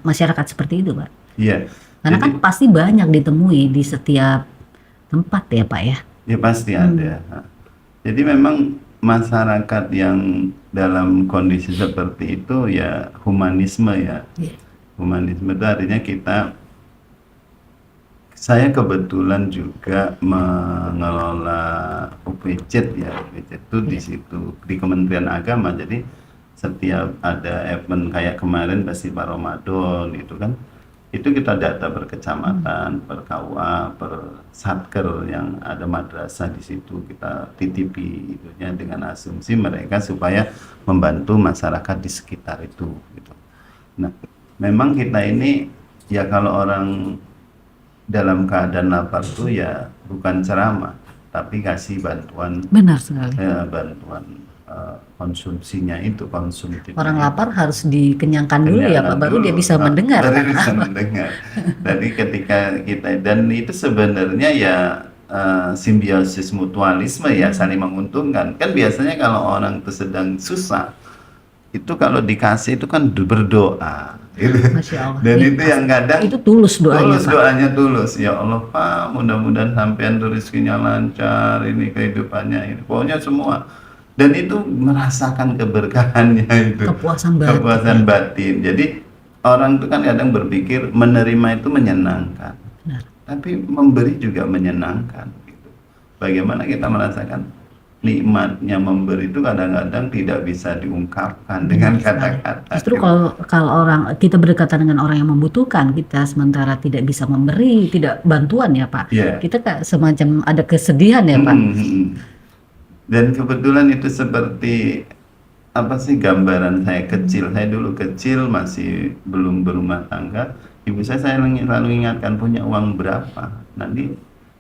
masyarakat seperti itu, Pak? Iya. Karena kan pasti banyak ditemui di setiap tempat ya, Pak ya. Ya pasti ada. Jadi memang masyarakat yang dalam kondisi seperti itu ya humanisme ya. Humanisme itu artinya saya kebetulan juga mengelola UPC ya. UPC itu di situ di Kementerian Agama. Jadi setiap ada event kayak kemarin Festival Ramadan itu kan, itu kita data per kecamatan, per KUA, per satker yang ada madrasah di situ, kita titipi itunya dengan asumsi mereka supaya membantu masyarakat di sekitar itu gitu. Nah, memang kita ini ya kalau orang dalam keadaan lapar tuh ya bukan ceramah, tapi kasih bantuan. Benar sekali. Bantuan konsumsinya itu, konsumtif. Orang lapar harus dikenyangkan dulu ya, Pak, baru dia bisa mendengar. Baru bisa mendengar. Jadi ketika kita, dan itu sebenarnya ya simbiosis mutualisme ya, saling menguntungkan. Kan biasanya kalau orang itu sedang susah, itu kalau dikasih itu kan berdoa. Masya Allah. Dan itu yang kadang itu tulus doanya, Pak. Doanya tulus. Ya Allah Pak, mudah-mudahan sampean rezekinya lancar, ini kehidupannya ini. Pokoknya semua. Dan itu merasakan keberkahannya itu. Kepuasan batin. Jadi orang itu kan kadang berpikir menerima itu menyenangkan. Benar. Tapi memberi juga menyenangkan gitu. Bagaimana kita merasakan nikmatnya memberi itu kadang-kadang tidak bisa diungkapkan dengan kata-kata. Justru kalau orang kita berdekatan dengan orang yang membutuhkan, kita sementara tidak bisa memberi, tidak bantuan ya Pak. Kita kayak semacam ada kesedihan ya Pak. Dan kebetulan itu seperti apa sih gambaran saya kecil. Saya dulu kecil masih belum berumah tangga. Ibu saya selalu ingatkan punya uang berapa. Nanti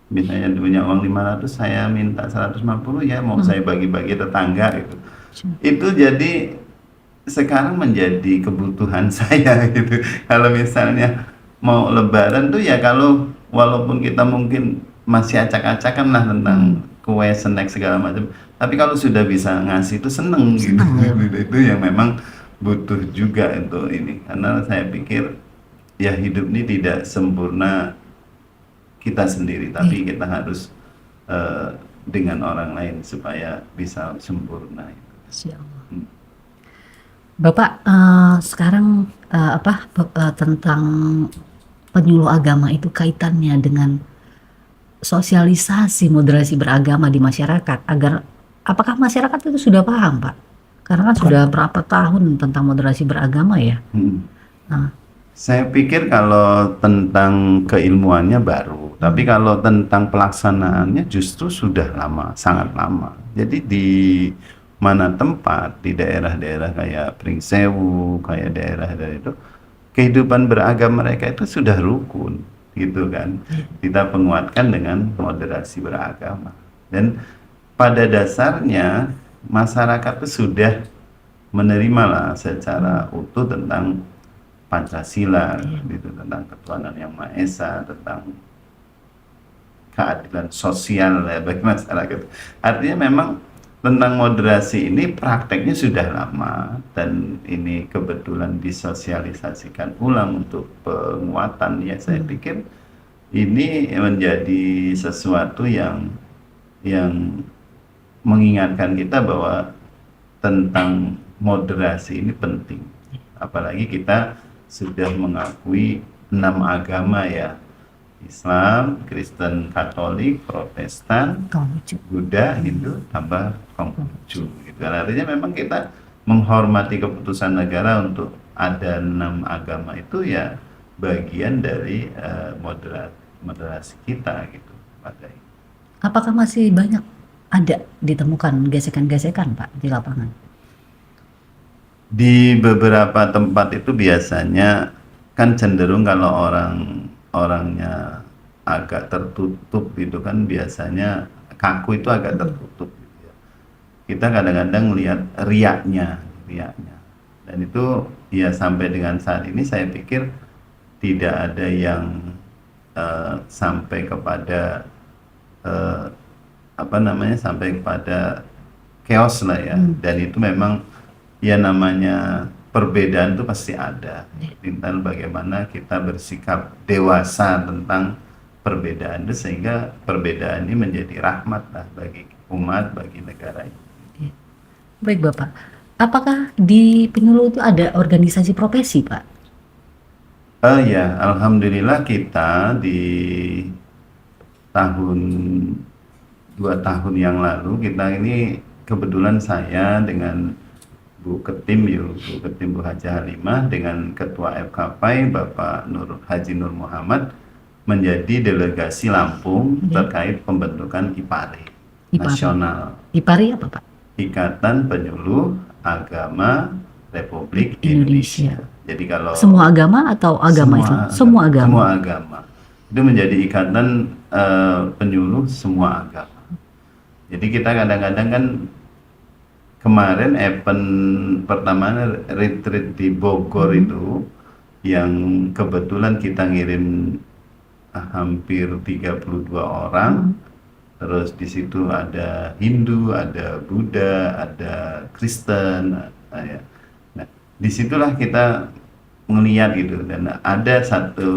misalnya punya uang 500, saya minta 150 ya mau saya bagi-bagi tetangga gitu. Itu jadi sekarang menjadi kebutuhan saya gitu. Kalau misalnya mau lebaran tuh ya, kalau walaupun kita mungkin masih acak-acakan lah tentang kue, snack segala macam, tapi kalau sudah bisa ngasih itu seneng gitu. Itu yang memang butuh juga untuk ini, karena saya pikir ya hidup ini tidak sempurna kita sendiri, tapi kita harus dengan orang lain supaya bisa sempurna. Masya Allah. Hmm. Bapak sekarang tentang penyuluh agama itu kaitannya dengan sosialisasi moderasi beragama di masyarakat, agar apakah masyarakat itu sudah paham, Pak? Karena kan sudah berapa tahun tentang moderasi beragama ya. Nah, Saya pikir kalau tentang keilmuannya baru, tapi kalau tentang pelaksanaannya justru sudah lama, sangat lama. Jadi di mana tempat, di daerah-daerah kayak Pringsewu, kayak daerah-daerah itu, kehidupan beragama mereka itu sudah rukun, gitu kan. Kita penguatkan dengan moderasi beragama. Dan pada dasarnya masyarakat itu sudah menerima lah secara utuh tentang Pancasila, gitu, tentang ketuhanan yang Maha Esa, tentang keadilan sosial ya bagi masyarakat. Artinya memang tentang moderasi ini prakteknya sudah lama, dan ini kebetulan disosialisasikan ulang untuk penguatan ya. Saya pikir ini menjadi sesuatu yang mengingatkan kita bahwa tentang moderasi ini penting, apalagi kita sudah mengakui 6 agama ya, Islam, Kristen, Katolik, Protestan, Konghucu. Buddha, Hindu, tambah Konghucu. Gitu. Artinya memang kita menghormati keputusan negara untuk ada 6 agama itu ya bagian dari moderasi kita gitu. Apakah masih banyak ada ditemukan gesekan-gesekan, Pak, di lapangan? Di beberapa tempat itu biasanya kan cenderung kalau orangnya agak tertutup gitu kan, biasanya kaku itu agak tertutup gitu ya. Kita kadang-kadang lihat riaknya, dan itu ya sampai dengan saat ini saya pikir tidak ada yang sampai kepada sampai kepada chaos lah ya. Dan itu memang ya namanya perbedaan itu pasti ada. Tentang bagaimana kita bersikap dewasa tentang perbedaan itu, sehingga perbedaan ini menjadi rahmat lah bagi umat, bagi negara ini. Baik Bapak, apakah di penyuluh itu ada organisasi profesi, Pak? Ya, alhamdulillah kita di tahun 2 tahun yang lalu, kita ini kebetulan saya dengan Bu Ketim Bu Haji Halimah dengan Ketua FKPAI Bapak Haji Nur Muhammad menjadi delegasi Lampung terkait pembentukan IPARI nasional. IPARI apa, Pak? Ikatan Penyuluh Agama Republik Indonesia. Jadi kalau semua agama atau agama Islam? Semua agama. Semua agama. Itu menjadi ikatan penyuluh semua agama. Jadi kita kadang-kadang kan kemarin event pertamanya retreat di Bogor itu yang kebetulan kita ngirim hampir 32 orang. Terus di situ ada Hindu, ada Buddha, ada Kristen. Ya. Nah, disitulah kita melihat gitu, dan ada satu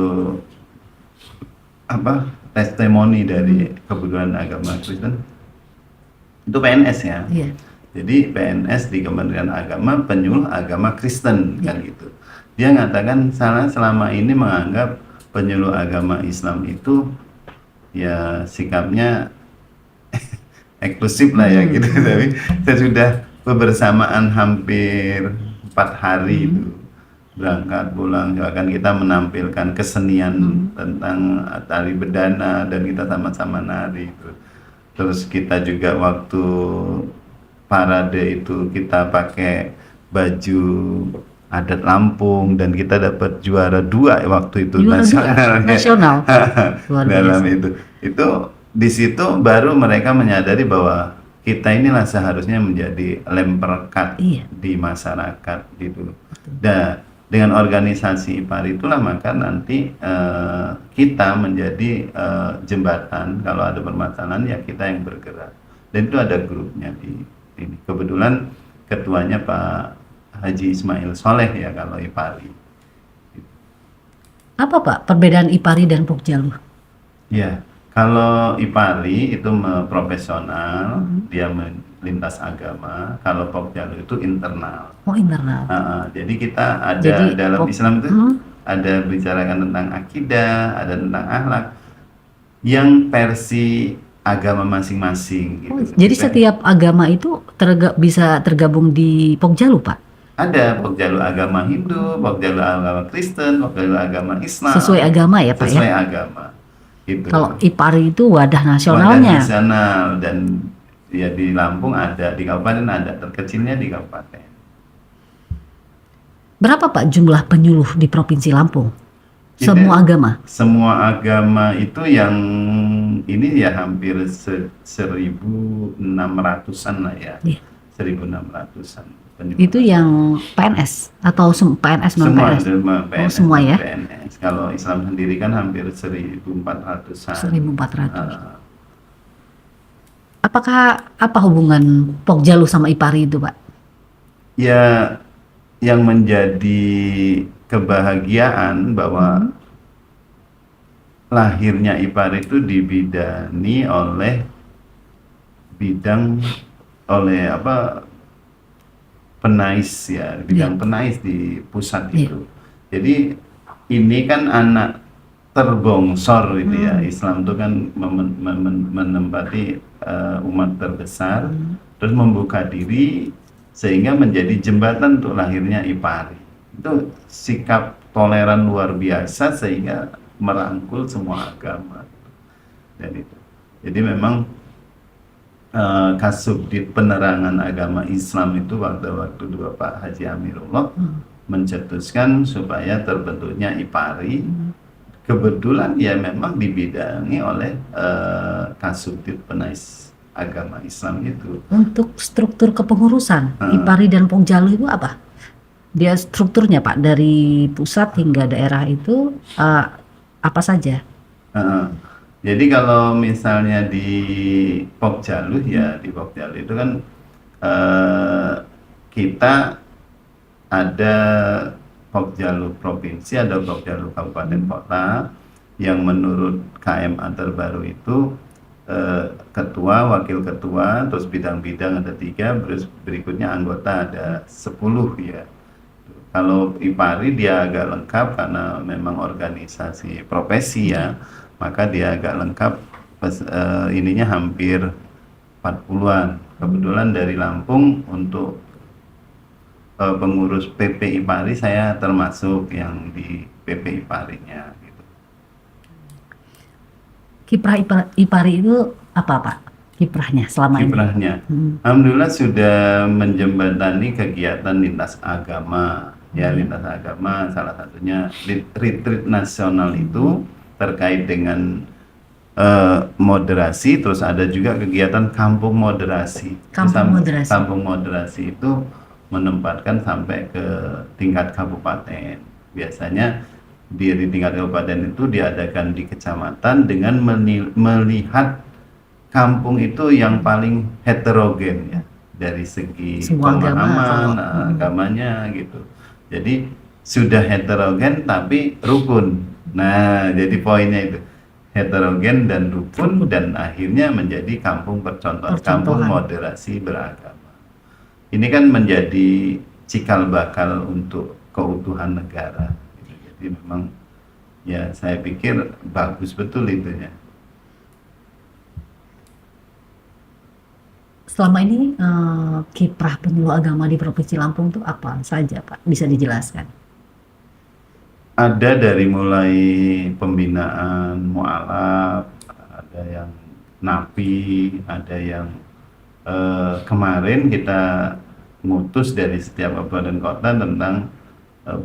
testimoni dari kebetulan agama Kristen. Itu PNS ya. Yeah. Jadi PNS di Kementerian Agama, penyuluh agama Kristen kan gitu. Dia mengatakan selama ini menganggap penyuluh agama Islam itu ya sikapnya eksklusif lah ya gitu. Tapi sesudah kebersamaan hampir 4 hari itu berangkat pulang, akan kita menampilkan kesenian tentang tari bedana dan kita sama-sama nari itu. Terus kita juga waktu parade itu kita pakai baju adat Lampung dan kita dapat juara 2 waktu itu nasional. Dalam itu di situ baru mereka menyadari bahwa kita inilah seharusnya menjadi lem perekat di masyarakat gitu. Dan dengan organisasi IPARI itulah maka nanti kita menjadi jembatan kalau ada permasalahan ya kita yang bergerak. Dan itu ada grupnya di ini. Kebetulan ketuanya Pak Haji Ismail Soleh ya kalau IPARI. Apa Pak perbedaan IPARI dan Pokjaluh? Ya, Kalau IPARI itu profesional, Mhm. dia lintas agama. Kalau Pokjalu itu internal. Oh, internal. Jadi kita ada Jadi dalam Islam itu mhm. ada bicarakan tentang akidah, ada tentang akhlak, yang versi agama masing-masing Oh, gitu. jadi setiap agama itu bisa tergabung di Pokjalu, Pak? Ada Pokjalu agama Hindu, Pokjalu agama Kristen, Pokjalu agama Sesuai Islam, agama ya, Pak ya? sesuai agama. Gitu. Kalau IPARI itu wadah Wadah nasionalnya. nasional, dan ya di Lampung ada, di kabupaten ada, terkecilnya di kabupaten. Berapa Pak jumlah penyuluh di Provinsi Lampung? Kita- Semua agama? Semua agama itu yang ini ya hampir 1.600-an lah ya. Iya. 1.600-an. Itu yang PNS atau PNS non Semua, PNS? semua Oh, PNS, semua ya? PNS. Kalau Islam sendiri kan hampir 1.400-an. 1.400. Ah, Apakah apa hubungan Pokjalu sama IPARI itu, Pak? ya, yang menjadi kebahagiaan bahwa lahirnya IPARI itu dibidani oleh penais ya, bidang penais di pusat Iya. itu. Jadi ini kan anak terbongsor gitu ya. Islam itu kan menempati umat terbesar, terus membuka diri sehingga menjadi jembatan untuk lahirnya IPARI. Itu sikap toleran luar biasa sehingga merangkul semua agama. Dan itu. Jadi memang Kasubdit Penerangan Agama Islam itu waktu dua Pak Haji Amirullah mencetuskan supaya terbentuknya IPARI. Kebetulan ya memang dibidangi oleh Kasubdit Penais Agama Islam itu. Untuk struktur kepengurusan IPARI dan Pokjalu itu apa? Dia strukturnya Pak dari pusat hingga daerah itu apa saja? Jadi kalau misalnya di Pokjalu ya, di Pokjalu itu kan kita ada Pokjalu provinsi, ada Pokjalu kabupaten kota, yang menurut KMA terbaru itu ketua, wakil ketua, terus bidang-bidang ada 3, terus berikutnya anggota ada 10 ya. Kalau IPARI dia agak lengkap karena memang organisasi profesi ya, maka dia agak lengkap, ininya hampir 40-an. Kebetulan dari Lampung untuk pengurus PP IPARI saya termasuk yang di PP IPARI-nya gitu. Kiprah IPARI itu apa Pak? Kiprahnya selama Kiprahnya, alhamdulillah sudah menjembatani kegiatan lintas agama. Ya, lintas agama salah satunya retreat nasional itu terkait dengan moderasi, terus ada juga kegiatan kampung moderasi. Kampung moderasi itu menempatkan sampai ke tingkat kabupaten. Biasanya di tingkat kabupaten itu diadakan di kecamatan dengan melihat kampung itu yang paling heterogen ya, dari segi pemahaman agamanya gitu. Jadi sudah heterogen tapi rukun. Nah, jadi poinnya itu heterogen dan rukun, dan akhirnya menjadi kampung percontohan, kampung moderasi beragama. Ini kan menjadi cikal bakal untuk keutuhan negara. Jadi memang ya saya pikir bagus betul itu ya. Selama ini kiprah penyuluh agama di Provinsi Lampung itu apa saja Pak? Bisa dijelaskan? Ada dari mulai pembinaan mualaf, ada yang napi, ada yang kemarin kita ngutus dari setiap kabupaten kota tentang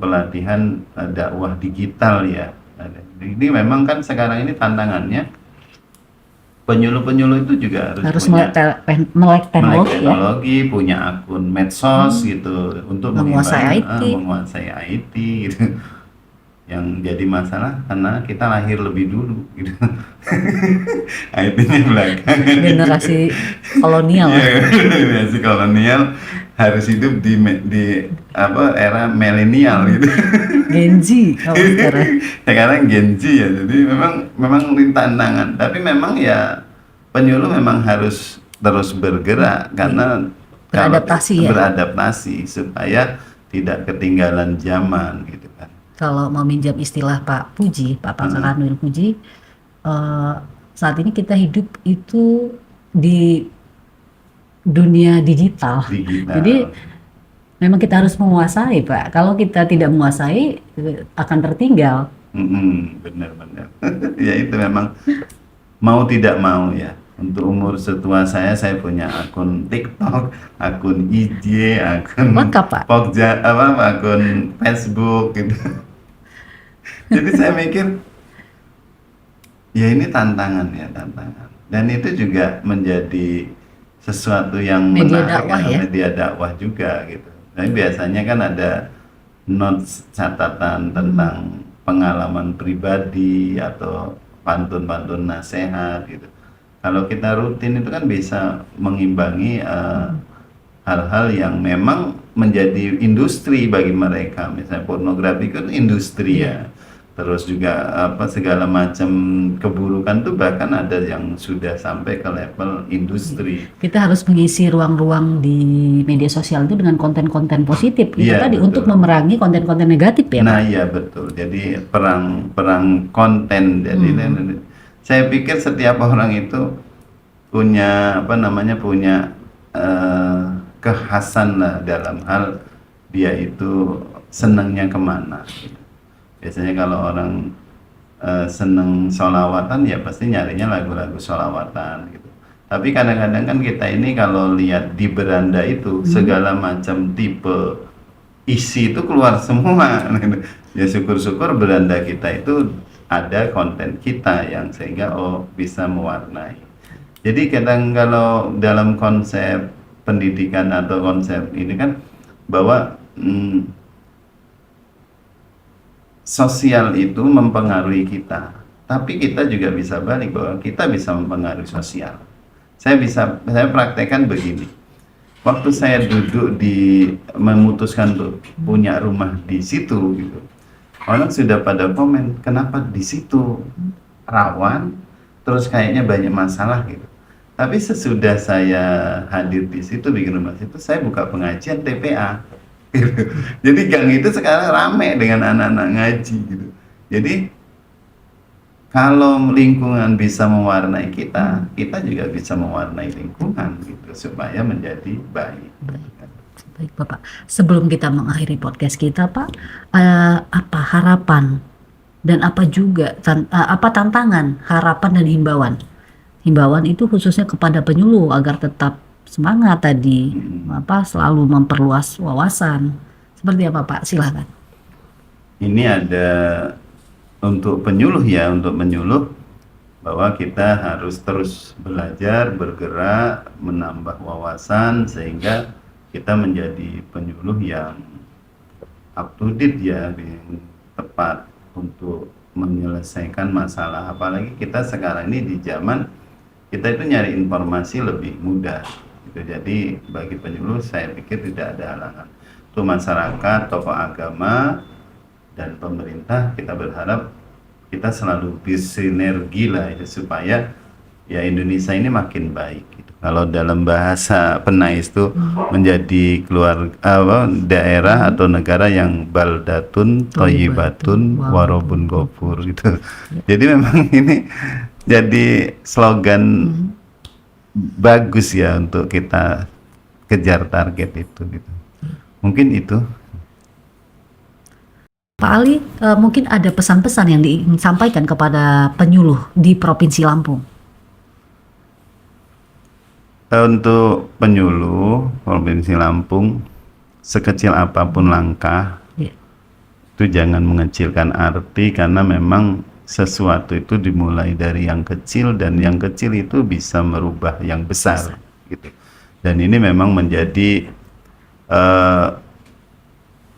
pelatihan dakwah digital ya. Ini memang kan sekarang ini tantangannya, penyuluh-penyuluh itu juga harus melek teknologi, punya akun medsos gitu untuk menguasai IT gitu. Yang jadi masalah karena kita lahir lebih dulu gitu. IT-nya belakangan. Generasi kolonial. Generasi kolonial harus hidup di era milenial gitu. Gen Z kalau sekarang. Sekarang Gen Z ya, jadi memang ini tantangan. Tapi memang ya penyuluh memang harus terus bergerak karena kalau Beradaptasi ya. beradaptasi supaya tidak ketinggalan zaman gitu kan. Kalau mau minjam istilah Pak Puji, Pak Kanwil Puji, saat ini kita hidup itu di dunia digital. Jadi memang kita harus menguasai, Pak. Kalau kita tidak menguasai, akan tertinggal. Benar-benar. Ya itu memang mau tidak mau ya. Untuk umur setua saya punya akun TikTok, akun IG, akun Lengkap, Pak. akun Facebook gitu. Jadi saya mikir, ya ini tantangan. Dan itu juga menjadi sesuatu yang Media menarik, dakwah ya. media dakwah juga gitu. Tapi biasanya kan ada notes catatan tentang pengalaman pribadi atau pantun-pantun nasihat gitu. Kalau kita rutin itu kan bisa mengimbangi hal-hal yang memang menjadi industri bagi mereka. Misalnya pornografi kan industri ya. Terus juga segala macam keburukan tuh bahkan ada yang sudah sampai ke level industri. Kita harus mengisi ruang-ruang di media sosial itu dengan konten-konten positif itu tadi betul. untuk memerangi konten-konten negatif ya, Nah, Pak? iya betul. Jadi perang konten. Jadi saya pikir setiap orang itu punya punya kekhasan lah dalam hal dia itu senangnya kemana. Biasanya kalau orang seneng sholawatan ya pasti nyarinya lagu-lagu sholawatan gitu. Tapi kadang-kadang kan kita ini kalau lihat di beranda itu segala macam tipe isi itu keluar semua. Ya syukur-syukur beranda kita itu ada konten kita yang sehingga bisa mewarnai. Jadi kadang kalau dalam konsep pendidikan atau konsep ini kan bahwa sosial itu mempengaruhi kita, tapi kita juga bisa balik bahwa kita bisa mempengaruhi sosial. Saya praktekkan begini. Waktu saya duduk memutuskan untuk punya rumah di situ gitu, orang sudah pada komen, kenapa di situ rawan, terus kayaknya banyak masalah gitu. Tapi sesudah saya hadir di situ bikin rumah situ, saya buka pengajian TPA. Gitu. Jadi gang itu sekarang rame dengan anak-anak ngaji gitu. Jadi kalau lingkungan bisa mewarnai kita, kita juga bisa mewarnai lingkungan gitu supaya menjadi baik. Baik Bapak, sebelum kita mengakhiri podcast kita Pak, apa harapan dan apa juga apa tantangan, harapan dan himbauan? Himbauan itu khususnya kepada penyuluh agar tetap semangat tadi, selalu memperluas wawasan. Seperti apa Pak? Silakan. Ini ada untuk penyuluh ya, untuk menyuluh bahwa kita harus terus belajar, bergerak, menambah wawasan sehingga kita menjadi penyuluh yang up to date ya, yang tepat untuk menyelesaikan masalah. Apalagi kita sekarang ini di zaman kita itu nyari informasi lebih mudah gitu. Jadi bagi penyuluh saya pikir tidak ada halangan. Untuk masyarakat, tokoh agama dan pemerintah kita berharap kita selalu bersinergi lah ya, supaya ya Indonesia ini makin baik gitu. Kalau dalam bahasa Penais itu menjadi daerah atau negara yang baldatun thayyibatun warobun ghafur gitu. Jadi memang ini jadi slogan bagus ya untuk kita kejar target itu gitu. Mungkin itu. Pak Ali, mungkin ada pesan-pesan yang disampaikan kepada penyuluh di Provinsi Lampung. Untuk penyuluh Provinsi Lampung, sekecil apapun langkah, itu jangan mengecilkan arti, karena memang sesuatu itu dimulai dari yang kecil dan yang kecil itu bisa merubah yang besar gitu. Dan ini memang menjadi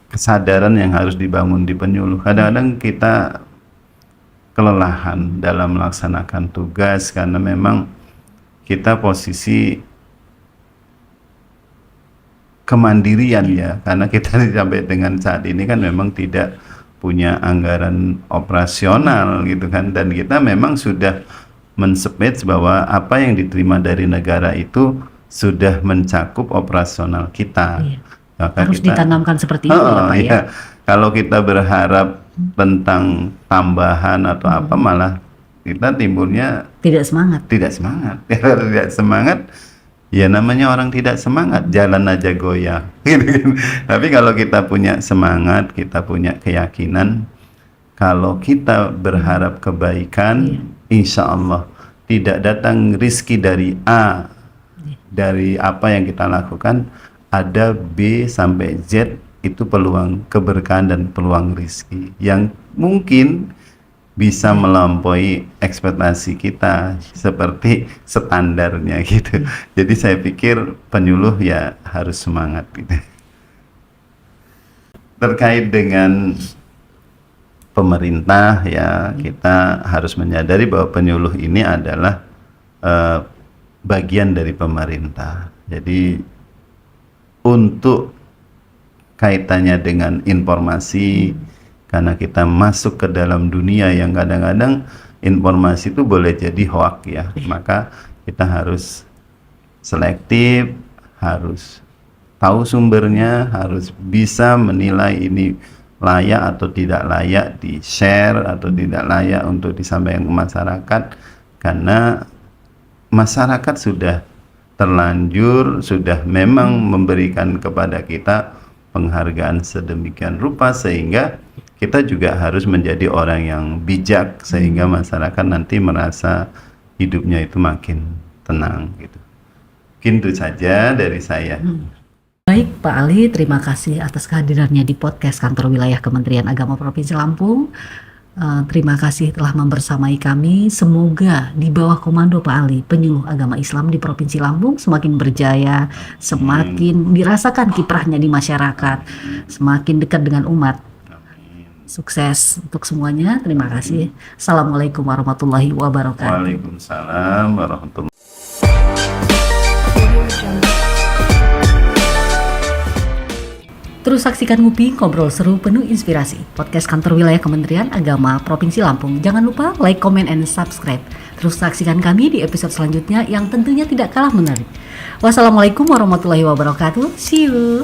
kesadaran yang harus dibangun di penyuluh. Kadang-kadang kita kelelahan dalam melaksanakan tugas karena memang kita posisi kemandirian ya, karena kita sampai dengan saat ini kan memang tidak punya anggaran operasional gitu kan, dan kita memang sudah men-submit bahwa apa yang diterima dari negara itu sudah mencakup operasional kita. Iya. Maka Harus kita ditanamkan seperti itu ya Pak ya. iya. Kalau kita berharap tentang tambahan atau apa, malah kita timbulnya Tidak semangat. tidak semangat. Kalau tidak semangat, ya namanya orang tidak semangat, jalan aja goyah. Gitu kan. Tapi kalau kita punya semangat, kita punya keyakinan, kalau kita berharap kebaikan, insya Allah tidak datang rizki dari A, dari apa yang kita lakukan, ada B sampai Z, itu peluang keberkahan dan peluang rizki yang mungkin bisa melampaui ekspektasi kita seperti standarnya gitu. Jadi saya pikir penyuluh ya harus semangat gitu. Terkait dengan pemerintah ya, kita harus menyadari bahwa penyuluh ini adalah bagian dari pemerintah. Jadi untuk kaitannya dengan informasi, karena kita masuk ke dalam dunia yang kadang-kadang informasi itu boleh jadi hoak ya, maka kita harus selektif, harus tahu sumbernya, harus bisa menilai ini layak atau tidak layak di share atau tidak layak untuk disampaikan ke masyarakat, karena masyarakat sudah terlanjur, sudah memang memberikan kepada kita penghargaan sedemikian rupa, sehingga kita juga harus menjadi orang yang bijak sehingga masyarakat nanti merasa hidupnya itu makin tenang gitu. Mungkin itu saja dari saya. Baik Pak Ali, terima kasih atas kehadirannya di podcast Kantor Wilayah Kementerian Agama Provinsi Lampung. Terima kasih telah membersamai kami. Semoga di bawah komando Pak Ali, penyuluh agama Islam di Provinsi Lampung semakin berjaya, semakin dirasakan kiprahnya di masyarakat, semakin dekat dengan umat. Sukses untuk semuanya. Terima kasih. Assalamualaikum warahmatullahi wabarakatuh. Waalaikumsalam warahmatullahi. Terus saksikan Ngupi, ngobrol seru penuh inspirasi. Podcast Kantor Wilayah Kementerian Agama Provinsi Lampung. Jangan lupa like, comment, and subscribe. Terus saksikan kami di episode selanjutnya yang tentunya tidak kalah menarik. Wassalamualaikum warahmatullahi wabarakatuh. See you.